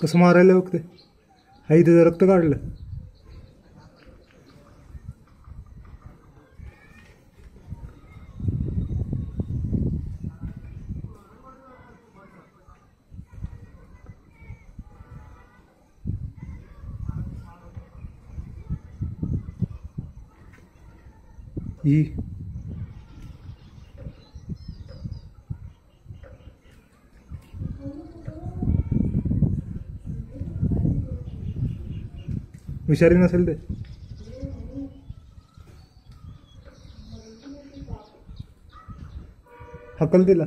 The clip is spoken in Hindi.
कसं मारायला बघते. हा इथे रक्त काढलं. ही विषारी नसेल ते. हकल तिला.